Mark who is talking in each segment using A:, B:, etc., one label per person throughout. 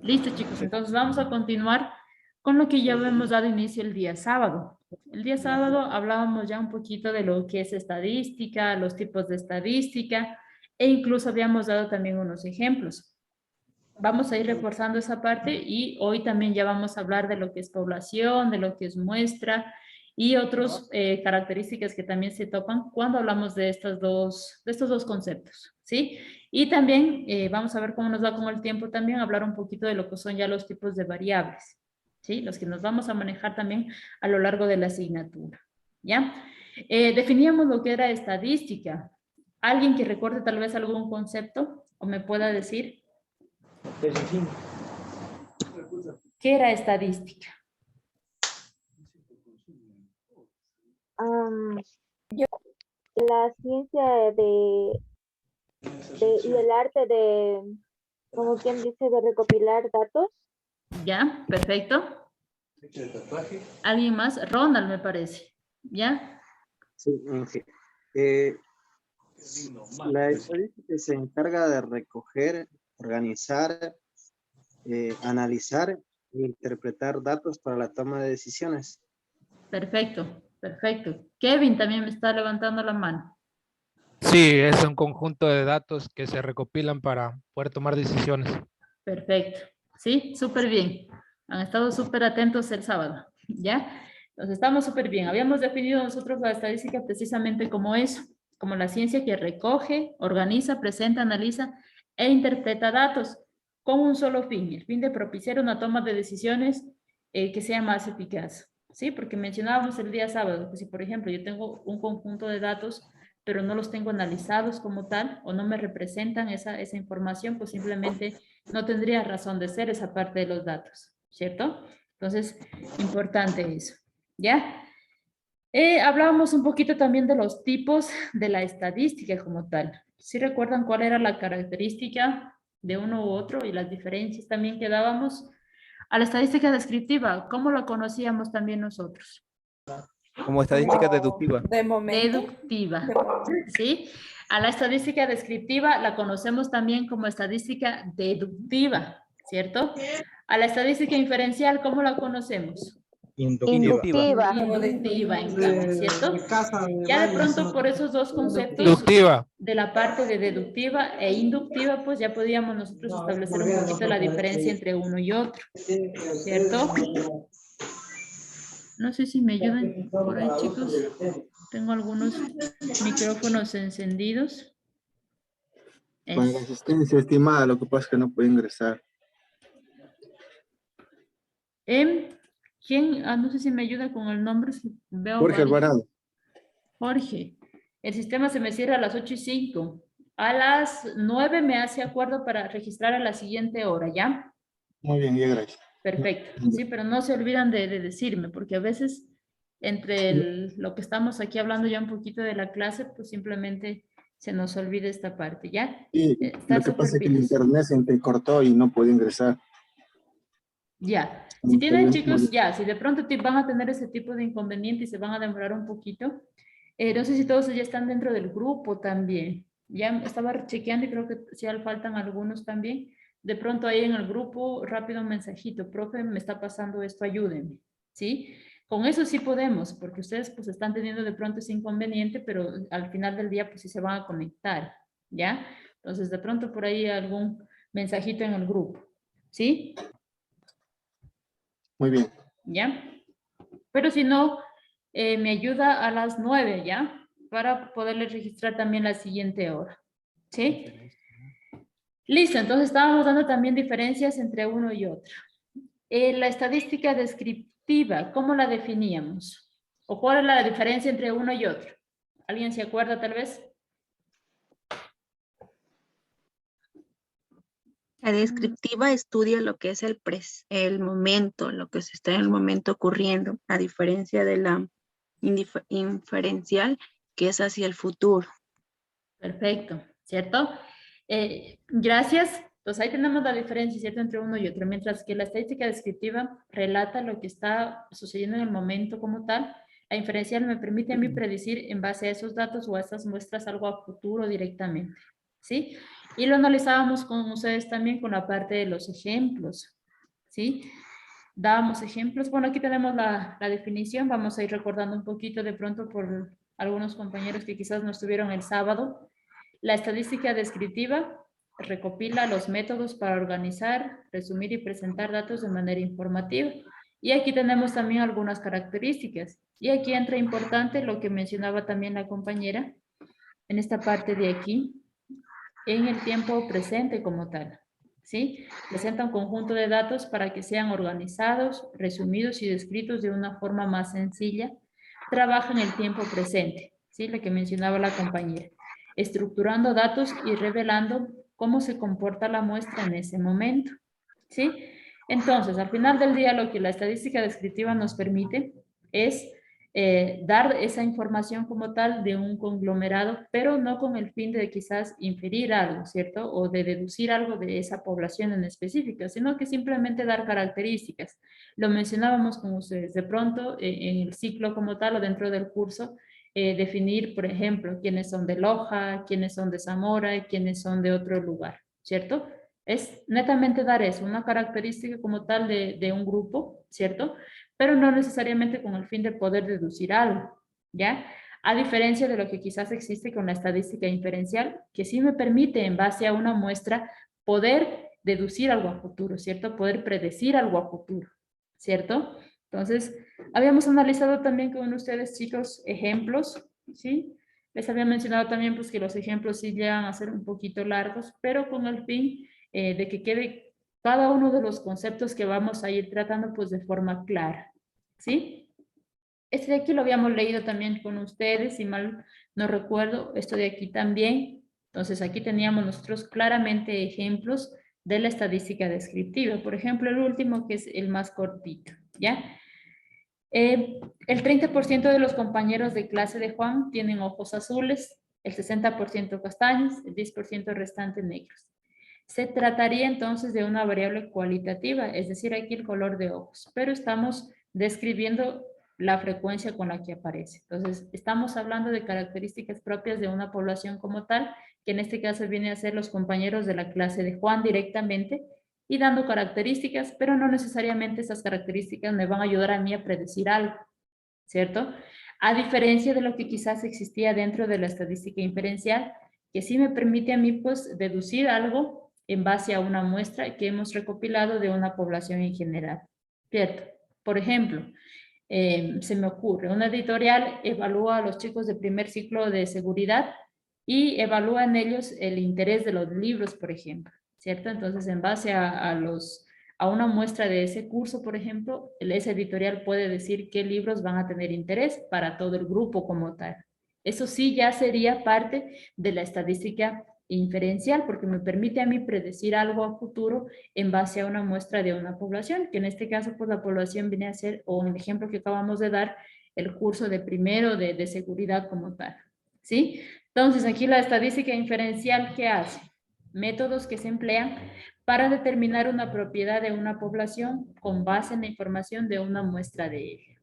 A: Listo, chicos. Entonces vamos a continuar con lo que ya hemos dado inicio el día sábado. El día sábado hablábamos ya un poquito de lo que es estadística, los tipos de estadística e incluso habíamos dado también unos ejemplos. Vamos a ir reforzando esa parte y hoy también ya vamos a hablar de lo que es población, de lo que es muestra y otras características que también se topan cuando hablamos de estos dos conceptos, ¿sí? Y también vamos a ver cómo nos va con el tiempo también, hablar un poquito de lo que son ya los tipos de variables, ¿sí? Los que nos vamos a manejar también a lo largo de la asignatura, ¿ya? Definíamos lo que era estadística. ¿Alguien que recuerde tal vez algún concepto o me pueda decir? ¿Qué era estadística?
B: La ciencia y el arte de, como quien dice, de recopilar datos.
A: ¿Ya? Perfecto. ¿Alguien más? Ronald, me parece. ¿Ya?
C: Sí, la estadística se encarga de recoger, organizar, analizar e interpretar datos para la toma de decisiones.
A: Perfecto, perfecto. Kevin también me está levantando la mano.
D: Sí, es un conjunto de datos que se recopilan para poder tomar decisiones.
A: Perfecto. Sí, súper bien. Han estado súper atentos el sábado. ¿Ya? Entonces estamos súper bien. Habíamos definido nosotros la estadística precisamente como eso, como la ciencia que recoge, organiza, presenta, analiza e interpreta datos con un solo fin, el fin de propiciar una toma de decisiones que sea más eficaz. ¿Sí? Porque mencionábamos el día sábado que si, por ejemplo, yo tengo un conjunto de datos pero no los tengo analizados como tal o no me representan esa información, pues simplemente no tendría razón de ser esa parte de los datos, ¿cierto? Entonces, importante eso, ¿ya? Hablábamos un poquito también de los tipos de la estadística como tal. ¿Sí recuerdan cuál era la característica de uno u otro y las diferencias también que dábamos? A la estadística descriptiva, ¿cómo la conocíamos también nosotros?
E: Como estadística deductiva.
A: Deductiva, ¿sí? A la estadística descriptiva la conocemos también como estadística deductiva, ¿cierto? A la estadística inferencial, ¿cómo la conocemos?
E: Inductiva.
A: Inductiva, en cambio, ¿cierto? Ya de pronto por esos dos conceptos
D: Deductiva.
A: de la parte de deductiva e inductiva, pues ya podíamos nosotros establecer un poquito la diferencia entre uno y otro, ¿cierto? No sé si me ayudan por ahí, chicos. Tengo algunos micrófonos encendidos.
F: Con la asistencia estimada, lo que pasa es que no puede ingresar.
A: ¿Quién? No sé si me ayuda con el nombre. Veo
F: Jorge
A: varios.
F: Alvarado.
A: Jorge. El sistema se me cierra a las 8:05. A las 9 me hace acuerdo para registrar a la siguiente hora, ¿ya?
F: Muy bien, ya gracias.
A: Perfecto. Sí, pero no se olvidan de decirme, porque a veces entre lo que estamos aquí hablando ya un poquito de la clase, pues simplemente se nos olvida esta parte, ¿ya?
F: Sí,
A: Estar
F: lo que pasa
A: súper
F: es que el
A: pilas.
F: internet se entrecortó y no puede ingresar.
A: Ya. Si tienen, chicos, ya, si de pronto van a tener ese tipo de inconveniente y se van a demorar un poquito, no sé si todos ya están dentro del grupo también. Ya estaba chequeando y creo que sí faltan algunos también. De pronto ahí en el grupo, rápido un mensajito, profe, me está pasando esto, ayúdenme, ¿sí? Con eso sí podemos, porque ustedes pues están teniendo de pronto ese inconveniente, pero al final del día pues sí se van a conectar, ¿ya? Entonces de pronto por ahí algún mensajito en el grupo, ¿sí?
F: Muy bien.
A: ¿Ya? Pero si no, me ayuda a las 9, ¿ya? Para poderle registrar también la siguiente hora. ¿Sí? Listo, entonces estábamos dando también diferencias entre uno y otro. La estadística descriptiva, ¿cómo la definíamos? ¿O cuál es la diferencia entre uno y otro? ¿Alguien se acuerda tal vez?
G: La descriptiva estudia lo que es el momento, lo que se está en el momento ocurriendo, a diferencia de la inferencial, que es hacia el futuro.
A: Perfecto, ¿cierto? Gracias. Pues ahí tenemos la diferencia, ¿cierto? Entre uno y otro. Mientras que la estadística descriptiva relata lo que está sucediendo en el momento como tal, la inferencial me permite a mí predecir en base a esos datos o a esas muestras algo a futuro directamente, ¿sí? Y lo analizábamos con ustedes también con la parte de los ejemplos, ¿sí? Dábamos ejemplos. Bueno, aquí tenemos la definición. Vamos a ir recordando un poquito de pronto por algunos compañeros que quizás no estuvieron el sábado. La estadística descriptiva recopila los métodos para organizar, resumir y presentar datos de manera informativa. Y aquí tenemos también algunas características. Y aquí entra importante lo que mencionaba también la compañera en esta parte de aquí, en el tiempo presente como tal. ¿Sí? Presenta un conjunto de datos para que sean organizados, resumidos y descritos de una forma más sencilla. Trabaja en el tiempo presente, ¿sí? Lo que mencionaba la compañera. Estructurando datos y revelando cómo se comporta la muestra en ese momento, ¿sí? Entonces, al final del día, lo que la estadística descriptiva nos permite es dar esa información como tal de un conglomerado, pero no con el fin de quizás inferir algo, ¿cierto? O de deducir algo de esa población en específico, sino que simplemente dar características. Lo mencionábamos con ustedes, de pronto en el ciclo como tal o dentro del curso, definir, por ejemplo, quiénes son de Loja, quiénes son de Zamora y quiénes son de otro lugar, ¿cierto? Es netamente dar eso, una característica como tal de un grupo, ¿cierto? Pero no necesariamente con el fin de poder deducir algo, ¿ya? A diferencia de lo que quizás existe con la estadística inferencial, que sí me permite, en base a una muestra, poder deducir algo a futuro, ¿cierto? Poder predecir algo a futuro, ¿cierto? Entonces, habíamos analizado también con ustedes, chicos, ejemplos, ¿sí? Les había mencionado también pues, que los ejemplos sí llegan a ser un poquito largos, pero con el fin de que quede cada uno de los conceptos que vamos a ir tratando pues de forma clara, ¿sí? Este de aquí lo habíamos leído también con ustedes, si mal no recuerdo, esto de aquí también. Entonces aquí teníamos nosotros claramente ejemplos de la estadística descriptiva. Por ejemplo, el último que es el más cortito, ¿ya? El 30% de los compañeros de clase de Juan tienen ojos azules, el 60% castaños, el 10% restante negros. Se trataría entonces de una variable cualitativa, es decir, aquí el color de ojos, pero estamos describiendo la frecuencia con la que aparece. Entonces, estamos hablando de características propias de una población como tal, que en este caso viene a ser los compañeros de la clase de Juan directamente, y dando características, pero no necesariamente esas características me van a ayudar a mí a predecir algo, ¿cierto? A diferencia de lo que quizás existía dentro de la estadística inferencial, que sí me permite a mí pues deducir algo en base a una muestra que hemos recopilado de una población en general, ¿cierto? Por ejemplo, se me ocurre, una editorial evalúa a los chicos de primer ciclo de seguridad y evalúa en ellos el interés de los libros, por ejemplo, ¿cierto? Entonces, en base a una muestra de ese curso, por ejemplo, ese editorial puede decir qué libros van a tener interés para todo el grupo como tal. Eso sí ya sería parte de la estadística inferencial, porque me permite a mí predecir algo a futuro en base a una muestra de una población, que en este caso, pues la población viene a ser, o en el ejemplo que acabamos de dar, el curso de primero de seguridad como tal, ¿sí? Entonces, aquí la estadística inferencial, ¿qué hace? Métodos que se emplean para determinar una propiedad de una población con base en la información de una muestra de ella,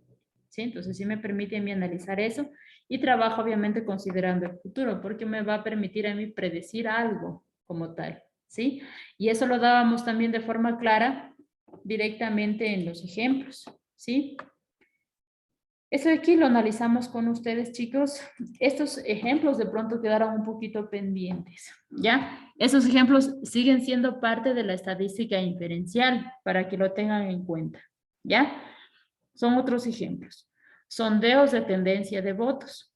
A: ¿sí? Entonces, sí me permite a mí analizar eso y trabajo obviamente considerando el futuro, porque me va a permitir a mí predecir algo como tal, ¿sí? Y eso lo dábamos también de forma clara directamente en los ejemplos, ¿sí? Eso de aquí lo analizamos con ustedes, chicos. Estos ejemplos de pronto quedaron un poquito pendientes, ¿ya? Esos ejemplos siguen siendo parte de la estadística inferencial para que lo tengan en cuenta, ¿ya? Son otros ejemplos. Sondeos de tendencia de votos.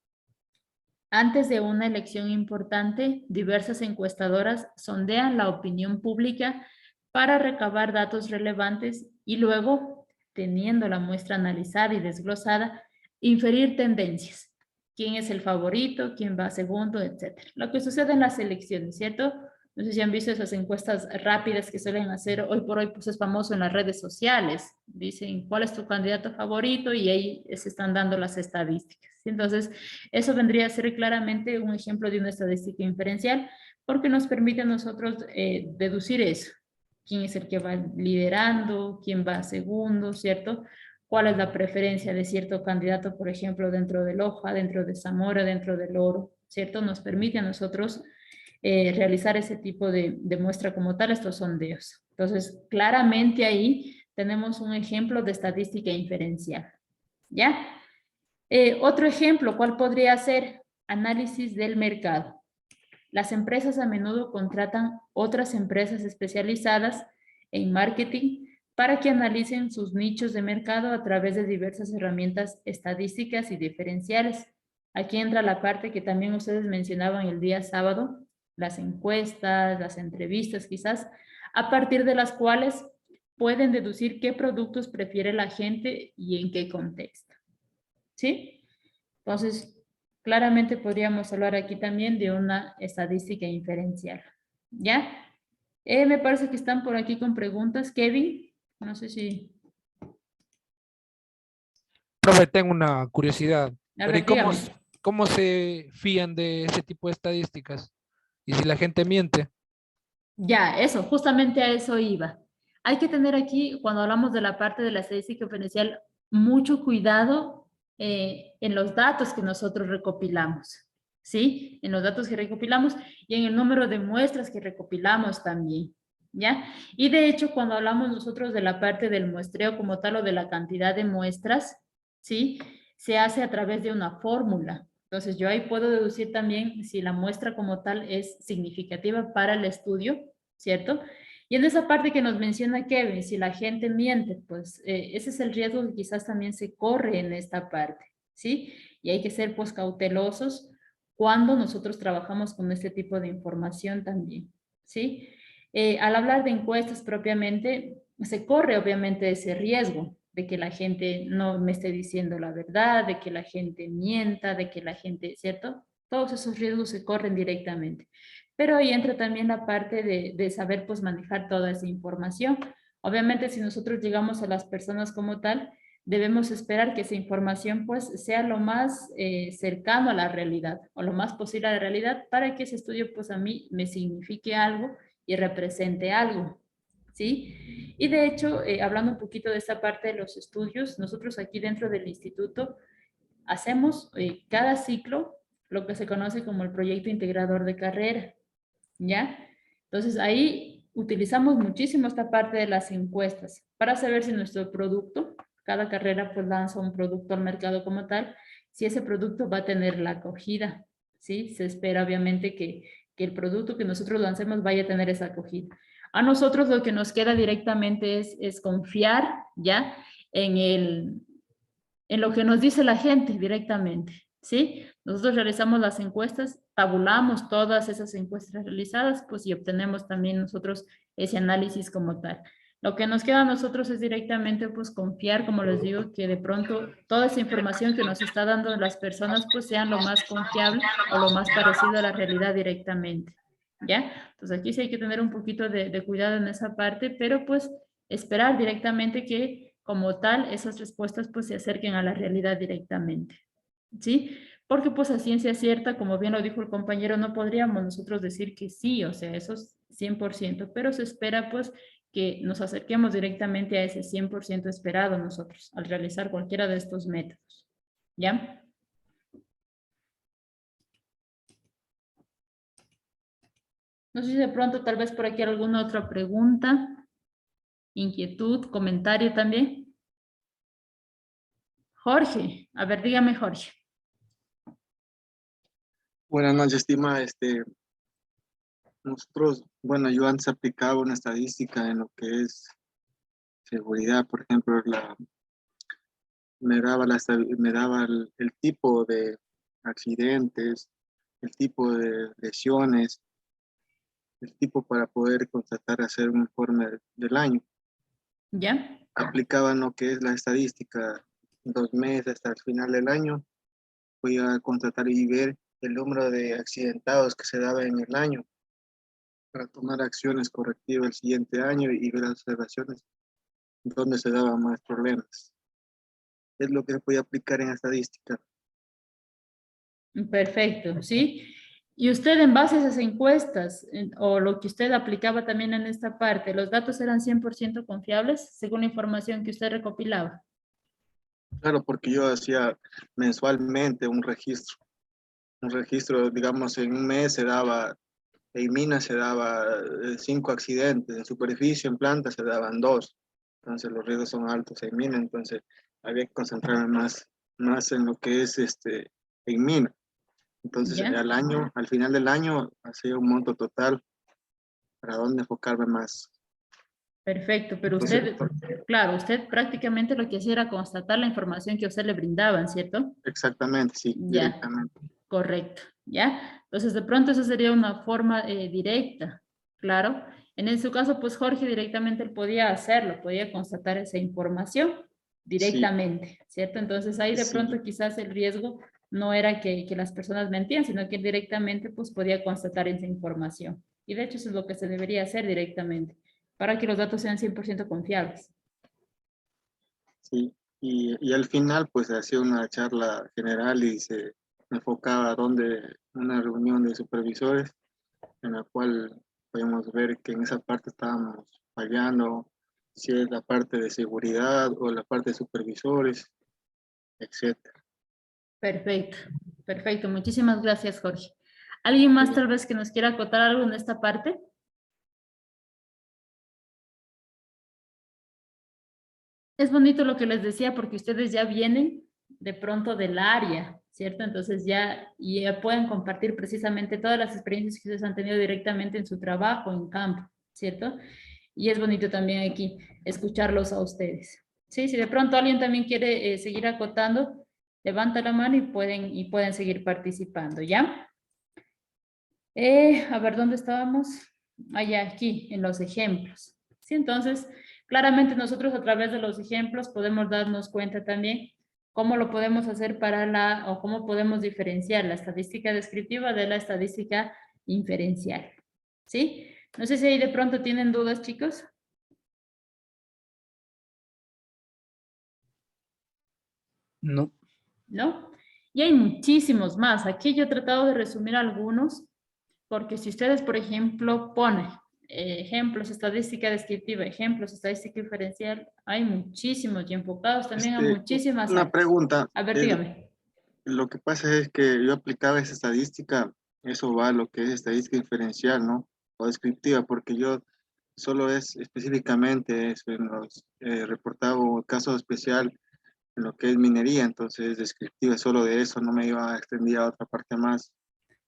A: Antes de una elección importante, diversas encuestadoras sondean la opinión pública para recabar datos relevantes y luego, teniendo la muestra analizada y desglosada, inferir tendencias. ¿Quién es el favorito? ¿Quién va segundo? Etcétera. Lo que sucede en las elecciones, ¿cierto? No sé si han visto esas encuestas rápidas que suelen hacer hoy por hoy, pues es famoso en las redes sociales. Dicen, ¿cuál es tu candidato favorito? Y ahí se están dando las estadísticas. Entonces, eso vendría a ser claramente un ejemplo de una estadística inferencial, porque nos permite a nosotros deducir eso. ¿Quién es el que va liderando? ¿Quién va segundo? ¿Cierto? ¿Cuál es la preferencia de cierto candidato, por ejemplo, dentro de Loja, dentro de Zamora, dentro del Oro? ¿Cierto? Nos permite a nosotros realizar ese tipo de muestra como tal, estos sondeos. Entonces, claramente ahí tenemos un ejemplo de estadística inferencial. ¿Ya? Otro ejemplo, ¿cuál podría ser? Análisis del mercado. Las empresas a menudo contratan otras empresas especializadas en marketing para que analicen sus nichos de mercado a través de diversas herramientas estadísticas y diferenciales. Aquí entra la parte que también ustedes mencionaban el día sábado, las encuestas, las entrevistas quizás, a partir de las cuales pueden deducir qué productos prefiere la gente y en qué contexto. ¿Sí? Entonces, claramente podríamos hablar aquí también de una estadística inferencial. ¿Ya? Me parece que están por aquí con preguntas. Kevin, no sé si...
D: Profe, tengo una curiosidad.
A: A
D: Pero
A: ver,
D: ¿y cómo,
A: dígame.
D: cómo se fían de ese tipo de estadísticas? Y si la gente miente.
A: Ya, eso, justamente a eso iba. Hay que tener aquí, cuando hablamos de la parte de la estadística inferencial, mucho cuidado en los datos que nosotros recopilamos, ¿sí? En los datos que recopilamos y en el número de muestras que recopilamos también, ¿ya? Y de hecho, cuando hablamos nosotros de la parte del muestreo como tal o de la cantidad de muestras, ¿sí? Se hace a través de una fórmula. Entonces, yo ahí puedo deducir también si la muestra como tal es significativa para el estudio, ¿cierto? Y en esa parte que nos menciona Kevin, si la gente miente, pues ese es el riesgo que quizás también se corre en esta parte, ¿sí? Y hay que ser pues cautelosos cuando nosotros trabajamos con este tipo de información también, ¿sí? Al hablar de encuestas propiamente, se corre obviamente ese riesgo de que la gente no me esté diciendo la verdad, de que la gente mienta, de que la gente, ¿cierto? Todos esos riesgos se corren directamente. Pero ahí entra también la parte de saber pues manejar toda esa información. Obviamente si nosotros llegamos a las personas como tal, debemos esperar que esa información pues sea lo más cercano a la realidad o lo más posible a la realidad para que ese estudio pues a mí me signifique algo y represente algo, ¿sí? Y de hecho, hablando un poquito de esta parte de los estudios, nosotros aquí dentro del instituto hacemos cada ciclo lo que se conoce como el proyecto integrador de carrera, ¿ya? Entonces ahí utilizamos muchísimo esta parte de las encuestas para saber si nuestro producto, cada carrera pues lanza un producto al mercado como tal, si ese producto va a tener la acogida, ¿sí? Se espera obviamente que el producto que nosotros lancemos vaya a tener esa acogida. A nosotros lo que nos queda directamente es confiar, ¿ya? En lo que nos dice la gente directamente, ¿sí? Nosotros realizamos las encuestas, tabulamos todas esas encuestas realizadas, pues y obtenemos también nosotros ese análisis como tal. Lo que nos queda a nosotros es directamente pues confiar, como les digo, que de pronto toda esa información que nos está dando las personas pues sean lo más confiable o lo más parecido a la realidad directamente, ¿ya? Entonces aquí sí hay que tener un poquito de cuidado en esa parte, pero pues esperar directamente que como tal esas respuestas pues se acerquen a la realidad directamente, ¿sí? Porque pues a ciencia cierta, como bien lo dijo el compañero, no podríamos nosotros decir que sí, o sea, eso es 100%, pero se espera pues que nos acerquemos directamente a ese 100% esperado nosotros al realizar cualquiera de estos métodos, ¿ya? No sé si de pronto tal vez por aquí alguna otra pregunta, inquietud, comentario también. Jorge, a ver, dígame Jorge.
F: Buenas noches, estimada. Nosotros, bueno, yo antes aplicaba una estadística en lo que es seguridad, por ejemplo, me daba el tipo de accidentes, el tipo de lesiones, el tipo para poder constatar, hacer un informe del año.
A: ¿Ya?
F: Aplicaban lo que es la estadística 2 meses hasta el final del año. Voy a constatar y ver el número de accidentados que se daba en el año para tomar acciones correctivas el siguiente año y ver las observaciones donde se daban más problemas. Es lo que se puede aplicar en estadística.
A: Perfecto, ¿sí? Y usted en base a esas encuestas o lo que usted aplicaba también en esta parte, ¿los datos eran 100% confiables según la información que usted recopilaba?
F: Claro, porque yo hacía mensualmente un registro, digamos, en un mes se daba en minas se daba 5 accidentes, en superficie, en planta se daban 2. Entonces los riesgos son altos en mina, entonces había que concentrarme más en lo que es en mina. Entonces
A: ¿Ya?
F: al final del año, hacía un monto total para dónde enfocarme más.
A: Perfecto, pero
F: Entonces,
A: usted, claro, usted prácticamente lo que hacía era constatar la información que a usted le brindaban, ¿cierto?
F: exactamente, sí,
A: Ya,
F: directamente.
A: correcto, ¿ya? Entonces, de pronto esa sería una forma directa, claro. En su caso, pues Jorge directamente él podía hacerlo, podía constatar esa información
F: Sí,
A: directamente, ¿cierto? Entonces ahí de
F: sí,
A: pronto quizás el riesgo no era que las personas mentían, sino que él directamente pues podía constatar esa información. Y de hecho eso es lo que se debería hacer directamente, para que los datos sean 100% confiables.
F: sí. Y al final, pues hacía una charla general y se enfocaba a una reunión de supervisores en la cual podemos ver que en esa parte estábamos fallando, si es la parte de seguridad o la parte de supervisores, etcétera.
A: Perfecto, perfecto. Muchísimas gracias, Jorge. ¿Alguien más tal vez que nos quiera acotar algo en esta parte? Es bonito lo que les decía porque ustedes ya vienen de pronto del área, ¿cierto? Entonces ya pueden compartir precisamente todas las experiencias que ustedes han tenido directamente en su trabajo, en campo, ¿cierto? Y es bonito también aquí escucharlos a ustedes. Sí, si de pronto alguien también quiere seguir acotando, levanta la mano y pueden seguir participando, ¿ya? A ver, ¿dónde estábamos? Allá, aquí, en los ejemplos. Sí, entonces, claramente nosotros a través de los ejemplos podemos darnos cuenta también cómo lo podemos hacer o cómo podemos diferenciar la estadística descriptiva de la estadística inferencial. ¿Sí? No sé si ahí de pronto tienen dudas, chicos.
E: No.
A: ¿No? Y hay muchísimos más. Aquí yo he tratado de resumir algunos, porque si ustedes, por ejemplo, ponen ejemplos, estadística descriptiva, ejemplos, estadística diferencial, hay muchísimos y enfocados también a muchísimas
F: Una
A: áreas.
F: pregunta,
A: A ver, dígame.
F: lo que pasa es que yo aplicaba esa estadística, eso va a lo que es estadística diferencial, ¿no? O descriptiva, porque yo solo es específicamente en los reportado un caso especial en lo que es minería, entonces descriptiva solo de eso, no me iba a extender a otra parte más.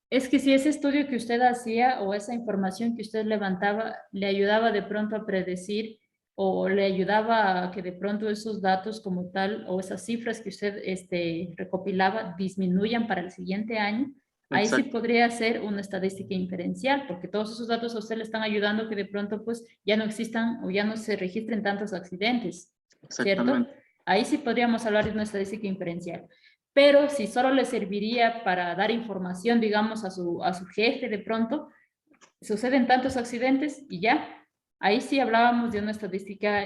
A: Es que si ese estudio que usted hacía o esa información que usted levantaba le ayudaba de pronto a predecir o le ayudaba a que de pronto esos datos como tal o esas cifras que usted recopilaba disminuyan para el siguiente año, ahí sí
F: Exacto,
A: podría ser una estadística inferencial, porque todos esos datos a usted le están ayudando a que de pronto pues ya no existan o ya no se registren tantos accidentes, ¿cierto?
F: exactamente,
A: Ahí sí podríamos hablar de una estadística inferencial. Pero si solo le serviría para dar información, digamos, a su jefe de pronto, suceden tantos accidentes y ya, ahí sí hablábamos de una estadística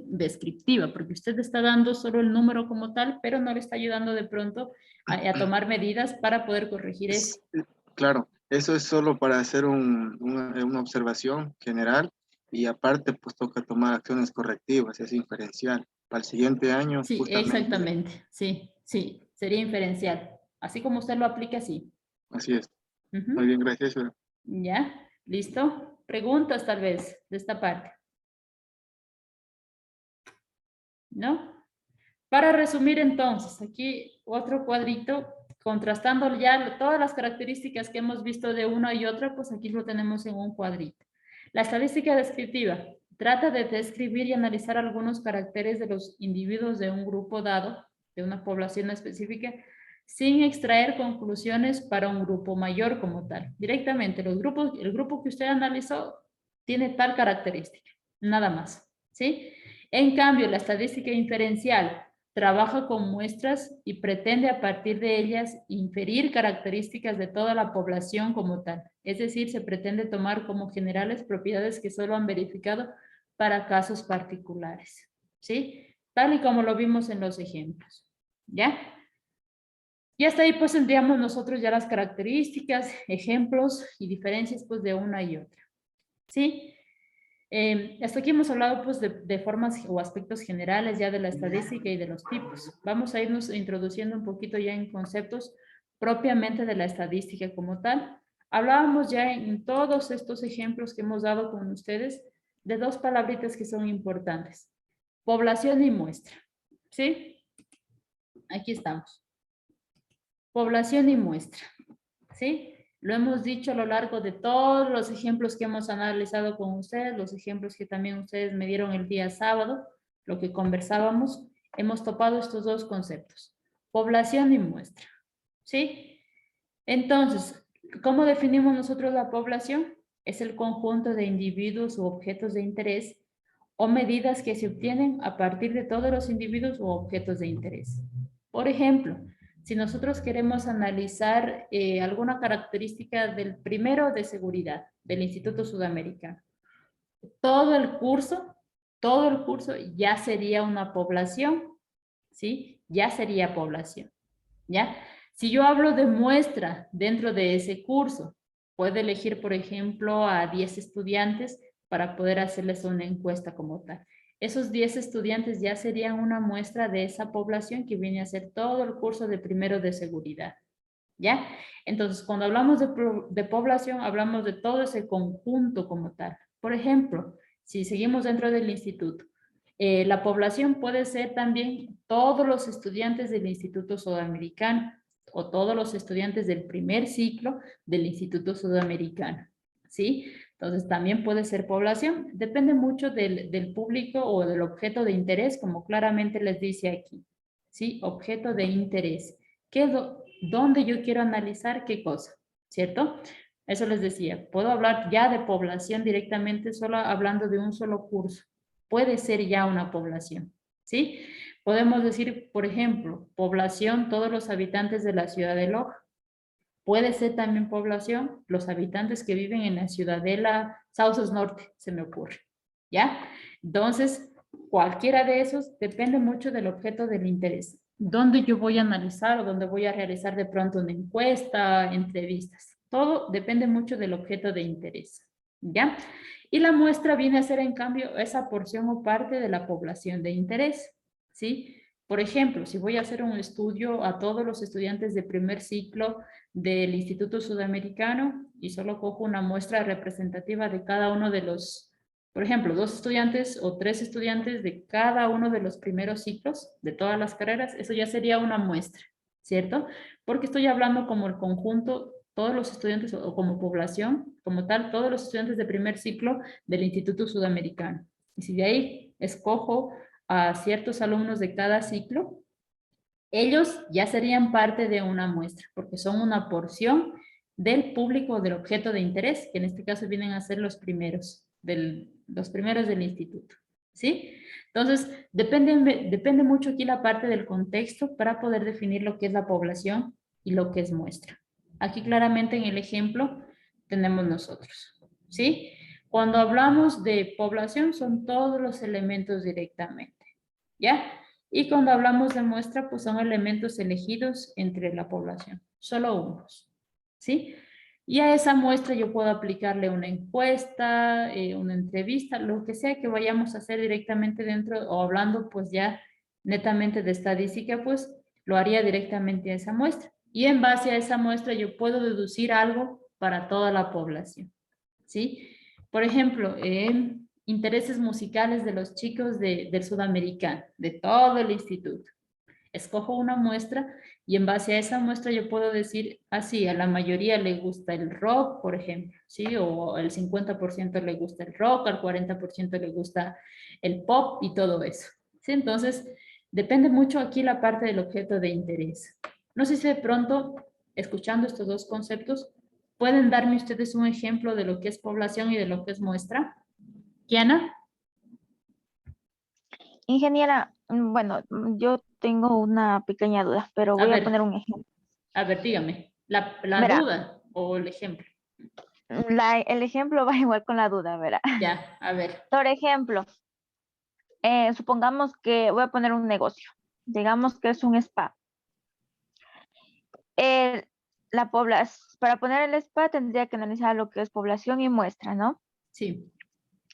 A: descriptiva, porque usted le está dando solo el número como tal, pero no le está ayudando de pronto a tomar medidas para poder corregir eso.
F: claro, eso es solo para hacer una observación general y aparte pues toca tomar acciones correctivas, es inferencial. Para el siguiente año
A: Sí,
F: justamente
A: exactamente, sí, sí, sería inferencial. Así como usted lo aplica, sí.
F: así es. Muy
A: Ujú.
F: bien, gracias.
A: ¿Ya? ¿Listo? Preguntas tal vez de esta parte. ¿No? Para resumir entonces, aquí otro cuadrito, contrastando ya todas las características que hemos visto de una y otra, pues aquí lo tenemos en un cuadrito. La estadística descriptiva trata de describir y analizar algunos caracteres de los individuos de un grupo dado, de una población específica, sin extraer conclusiones para un grupo mayor como tal. Directamente, el grupo que usted analizó tiene tal característica, nada más, ¿sí? En cambio, la estadística inferencial trabaja con muestras y pretende a partir de ellas inferir características de toda la población como tal. Es decir, se pretende tomar como generales propiedades que solo han verificado para casos particulares. ¿Sí? Tal y como lo vimos en los ejemplos. ¿Ya? Y hasta ahí pues tendríamos nosotros ya las características, ejemplos y diferencias pues de una y otra. ¿Sí? Hasta aquí hemos hablado pues de formas o aspectos generales ya de la estadística y de los tipos. Vamos a irnos introduciendo un poquito ya en conceptos propiamente de la estadística como tal, Hablábamos ya en todos estos ejemplos que hemos dado con ustedes de dos palabritas que son importantes. Población y muestra. ¿Sí? Aquí estamos. Población y muestra. ¿Sí? Lo hemos dicho a lo largo de todos los ejemplos que hemos analizado con ustedes, los ejemplos que también ustedes me dieron el día sábado, lo que conversábamos, hemos topado estos dos conceptos. Población y muestra. ¿Sí? Entonces, ¿cómo definimos nosotros la población? Es el conjunto de individuos u objetos de interés o medidas que se obtienen a partir de todos los individuos u objetos de interés. Por ejemplo, si nosotros queremos analizar alguna característica del primero de seguridad del Instituto Sudamericano, todo el curso ya sería una población, ¿sí? Ya sería población, ¿ya? Si yo hablo de muestra dentro de ese curso, puedo elegir, por ejemplo, a 10 estudiantes para poder hacerles una encuesta como tal. Esos 10 estudiantes ya serían una muestra de esa población que viene a hacer todo el curso de primero de seguridad, ¿ya? Entonces, cuando hablamos de población, hablamos de todo ese conjunto como tal. Por ejemplo, si seguimos dentro del instituto, la población puede ser también todos los estudiantes del Instituto Sudamericano o todos los estudiantes del primer ciclo del Instituto Sudamericano, ¿sí? Entonces, también puede ser población. Depende mucho del público o del objeto de interés, como claramente les dice aquí, ¿sí? Objeto de interés. ¿Dónde yo quiero analizar qué cosa? ¿Cierto? Eso les decía. Puedo hablar ya de población directamente solo hablando de un solo curso. Puede ser ya una población, ¿sí? Podemos decir, por ejemplo, población, todos los habitantes de la ciudad de Loja. Puede ser también población, los habitantes que viven en la ciudadela Sauces Norte, se me ocurre, ¿ya? Entonces, cualquiera de esos depende mucho del objeto del interés. ¿Dónde yo voy a analizar o dónde voy a realizar de pronto una encuesta, entrevistas? Todo depende mucho del objeto de interés, ¿ya? Y la muestra viene a ser, en cambio, esa porción o parte de la población de interés, ¿sí? Por ejemplo, si voy a hacer un estudio a todos los estudiantes de primer ciclo del Instituto Sudamericano y solo cojo una muestra representativa de cada uno de los, por ejemplo, 2 estudiantes o 3 estudiantes de cada uno de los primeros ciclos de todas las carreras, eso ya sería una muestra, ¿cierto? Porque estoy hablando como el conjunto, todos los estudiantes o como población, como tal, todos los estudiantes de primer ciclo del Instituto Sudamericano. Y si de ahí escojo a ciertos alumnos de cada ciclo, ellos ya serían parte de una muestra, porque son una porción del público del objeto de interés, que en este caso vienen a ser los primeros del instituto, ¿sí? Entonces, depende mucho aquí la parte del contexto para poder definir lo que es la población y lo que es muestra. Aquí claramente en el ejemplo tenemos nosotros, ¿sí? Cuando hablamos de población son todos los elementos directamente, ¿ya? Y cuando hablamos de muestra, pues son elementos elegidos entre la población, solo unos, ¿sí? Y a esa muestra yo puedo aplicarle una encuesta, una entrevista, lo que sea que vayamos a hacer directamente dentro o hablando pues ya netamente de estadística, pues lo haría directamente a esa muestra. Y en base a esa muestra yo puedo deducir algo para toda la población, ¿sí? Por ejemplo, intereses musicales de los chicos del Sudamericano, de todo el instituto. Escojo una muestra y en base a esa muestra yo puedo decir, así, a la mayoría le gusta el rock, por ejemplo, ¿sí? O el 50% le gusta el rock, al 40% le gusta el pop y todo eso, ¿sí? Entonces, depende mucho aquí la parte del objeto de interés. No sé si de pronto, escuchando estos dos conceptos, pueden darme ustedes un ejemplo de lo que es población y de lo que es muestra. Kiana,
B: Ingeniera, bueno, yo tengo una pequeña duda, pero
A: a
B: voy a
A: ver,
B: poner un ejemplo.
A: dígame, la
B: Verá,
A: duda o el ejemplo.
B: el ejemplo va igual con la duda, verá.
A: Ya, a ver,
B: Por ejemplo, supongamos que voy a poner un negocio. Digamos que es un spa. Para poner el spa tendría que analizar lo que es población y muestra, ¿no?
A: sí,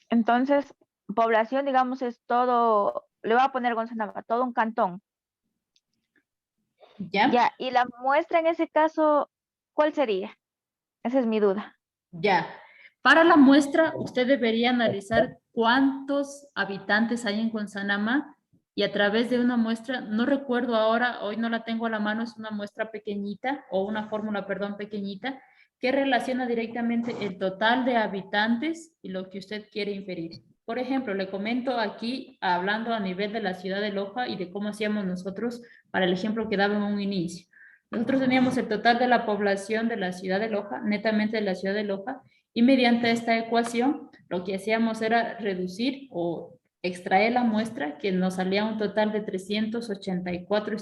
B: Entonces, población, digamos, es todo, le voy a poner Gonzalo, todo un cantón.
A: ya,
B: Ya, y la muestra en ese caso, ¿cuál sería? Esa es mi duda.
A: Ya. Para la muestra, usted debería analizar cuántos habitantes hay en Gonzanamá y a través de una muestra, no recuerdo ahora, hoy no la tengo a la mano, es una muestra pequeñita o una fórmula, perdón, pequeñita, que relaciona directamente el total de habitantes y lo que usted quiere inferir. Por ejemplo, le comento aquí, hablando a nivel de la ciudad de Loja y de cómo hacíamos nosotros para el ejemplo que daba en un inicio. Nosotros teníamos el total de la población de la ciudad de Loja, netamente de la ciudad de Loja, y mediante esta ecuación lo que hacíamos era reducir o extraer la muestra que nos salía un total de 384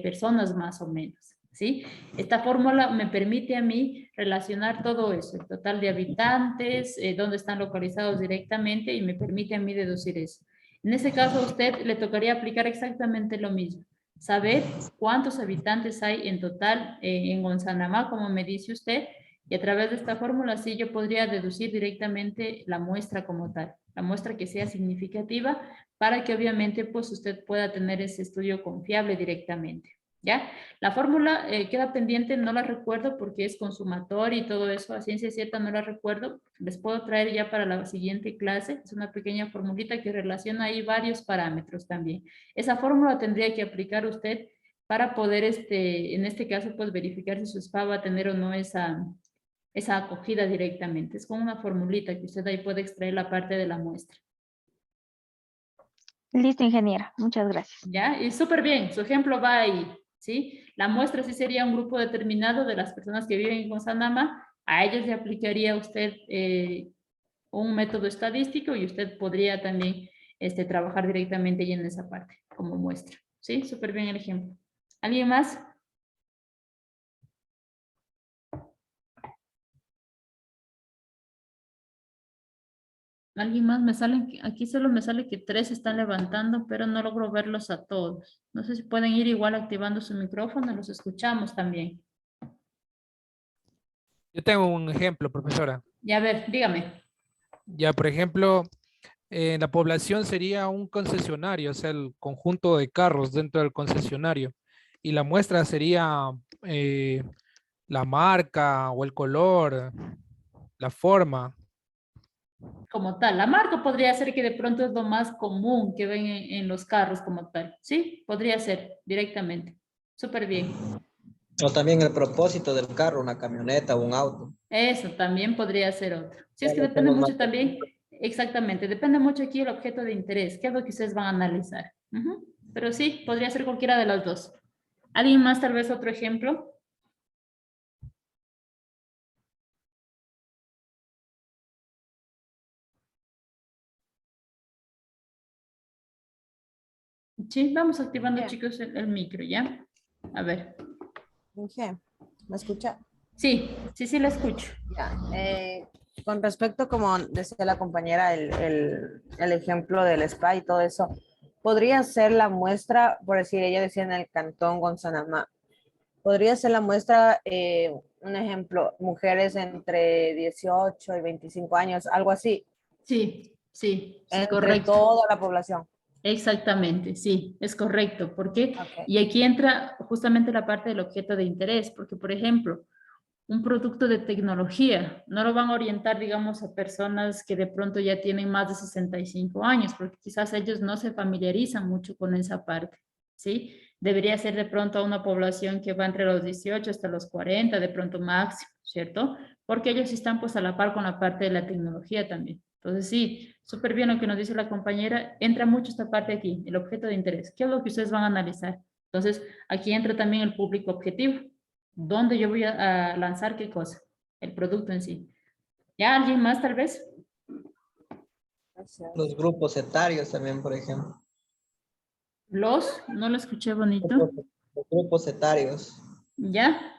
A: personas más o menos, ¿sí? Esta fórmula me permite a mí relacionar todo eso, el total de habitantes, dónde están localizados directamente y me permite a mí deducir eso. En ese caso a usted le tocaría aplicar exactamente lo mismo. Saber cuántos habitantes hay en total en Gonzanamá, como me dice usted, y a través de esta fórmula sí yo podría deducir directamente la muestra como tal, la muestra que sea significativa para que obviamente pues usted pueda tener ese estudio confiable directamente. ¿Ya? La fórmula queda pendiente, no la recuerdo porque es consumatoria y todo eso, a ciencia cierta no la recuerdo, les puedo traer ya para la siguiente clase, es una pequeña formulita que relaciona ahí varios parámetros también. Esa fórmula tendría que aplicar usted para poder, en este caso, pues verificar si su spa va a tener o no esa acogida directamente. Es con una formulita que usted ahí puede extraer la parte de la muestra.
B: Listo, ingeniera. Muchas gracias.
A: ¿Ya? Y súper bien, su ejemplo va ahí, ¿sí? La muestra sí sería un grupo determinado de las personas que viven en Gonzanamá. A ellos le aplicaría usted un método estadístico y usted podría también trabajar directamente ahí en esa parte como muestra. ¿Sí? Súper bien el ejemplo. ¿Alguien más? ¿Alguien más? Me salen, aquí solo me sale que 3 están levantando, pero no logro verlos a todos. No sé si pueden ir igual activando su micrófono, los escuchamos también.
D: Yo tengo un ejemplo, profesora.
A: Ya, a ver, dígame.
D: Ya, por ejemplo, la población sería un concesionario, o sea, el conjunto de carros dentro del concesionario. Y la muestra sería la marca o el color, la forma.
A: Como tal, la marca podría ser que de pronto es lo más común que ven en los carros como tal. Sí, podría ser directamente. Súper bien.
H: O también el propósito del carro, una camioneta o un auto.
A: Eso también podría ser otro. Sí, es que
H: Ya
A: depende
H: tengo más
A: mucho también, exactamente, depende mucho aquí el objeto de interés, qué es lo que ustedes van a analizar. Ujú. Pero sí, podría ser cualquiera de las dos. ¿Alguien más tal vez otro ejemplo? Sí, vamos activando,
I: Bien.
A: chicos, el micro, ¿ya? A ver.
I: Inge, ¿me escucha?
A: Sí, sí, la escucho.
I: Ya. Con respecto, como decía la compañera, el ejemplo del spa y todo eso, podría ser la muestra, por decir, ella decía en el cantón Gonzanamá, podría ser la muestra, un ejemplo, mujeres entre 18 y 25 años, algo así,
A: Sí,
I: entre
A: correcto.
I: toda la población.
A: Exactamente, sí, es correcto. ¿Por qué?
I: Ok.
A: Y aquí entra justamente la parte del objeto de interés, porque, por ejemplo, un producto de tecnología no lo van a orientar, digamos, a personas que de pronto ya tienen más de 65 años, porque quizás ellos no se familiarizan mucho con esa parte, ¿sí? Debería ser de pronto a una población que va entre los 18 hasta los 40, de pronto máximo, ¿cierto? Porque ellos están pues a la par con la parte de la tecnología también. Entonces sí, súper bien lo que nos dice la compañera, entra mucho esta parte aquí, el objeto de interés. ¿Qué es lo que ustedes van a analizar? Entonces, aquí entra también el público objetivo. ¿Dónde yo voy a lanzar qué cosa? El producto en sí. ¿Ya alguien más tal vez?
H: Los grupos etarios también, por ejemplo.
A: No lo escuché bonito.
H: Los grupos etarios.
A: ¿Ya?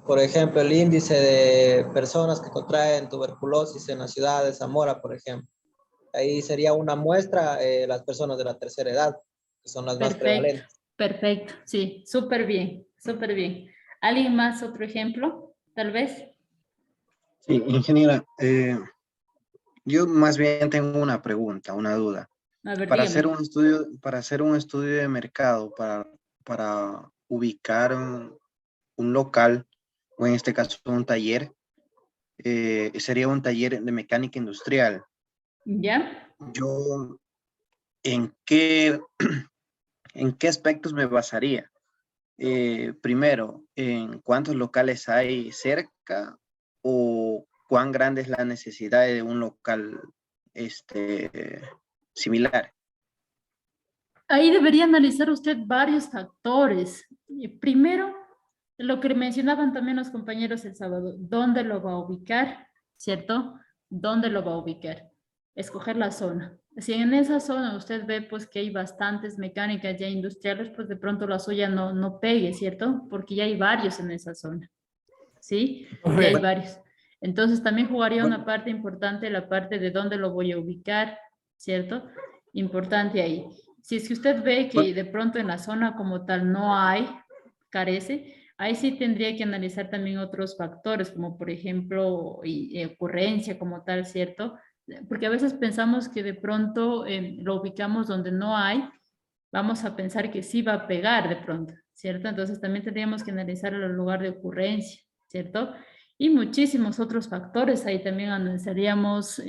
H: Por ejemplo, el índice de personas que contraen tuberculosis en la ciudad de Zamora, por ejemplo. Ahí sería una muestra las personas de la tercera edad, que son las más prevalentes.
A: Perfecto, sí, súper bien, súper bien. ¿Alguien más otro ejemplo? Tal vez.
C: Sí, ingeniera, yo más bien tengo una pregunta, una duda.
A: A ver,
C: Para
A: dígame.
C: hacer un estudio de mercado, para ubicar un local, o en este caso un taller, sería un taller de mecánica industrial.
A: ¿Ya?
C: Yo, ¿en qué, en qué aspectos me basaría? Primero, ¿en cuántos locales hay cerca o cuán grande es la necesidad de un local similar?
A: Ahí debería analizar usted varios factores. Primero, lo que mencionaban también los compañeros el sábado, ¿dónde lo va a ubicar? ¿Cierto? ¿Dónde lo va a ubicar? Escoger la zona. Si en esa zona usted ve pues que hay bastantes mecánicas ya industriales, pues de pronto la suya no pegue, ¿cierto? Porque ya hay varios en esa zona, ¿sí? Ya hay varios. Entonces también jugaría una parte importante, la parte de dónde lo voy a ubicar, ¿cierto? Importante ahí. Si es que usted ve que de pronto en la zona como tal no hay, carece, ahí sí tendría que analizar también otros factores, como por ejemplo ocurrencia como tal, ¿cierto? Porque a veces pensamos que de pronto lo ubicamos donde no hay, vamos a pensar que sí va a pegar de pronto, ¿cierto? Entonces también tendríamos que analizar el lugar de ocurrencia, ¿cierto? Y muchísimos otros factores, ahí también analizaríamos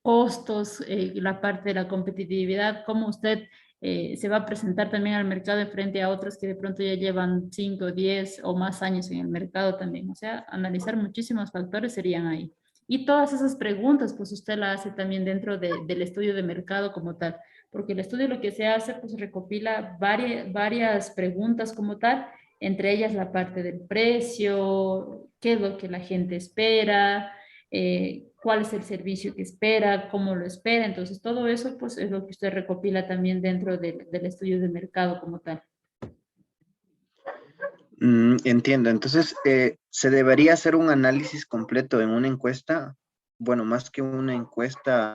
A: costos, la parte de la competitividad, cómo usted se va a presentar también al mercado de frente a otros que de pronto ya llevan 5, 10 o más años en el mercado también. O sea, analizar muchísimos factores serían ahí. Y todas esas preguntas, pues usted la hace también dentro del estudio de mercado como tal, porque el estudio lo que se hace, pues recopila varias preguntas como tal, entre ellas la parte del precio, qué es lo que la gente espera, cuál es el servicio que espera, cómo lo espera. Entonces, todo eso pues es lo que usted recopila también dentro del estudio de mercado como tal.
C: Entiendo. Entonces, ¿se debería hacer un análisis completo en una encuesta? Bueno, más que una encuesta,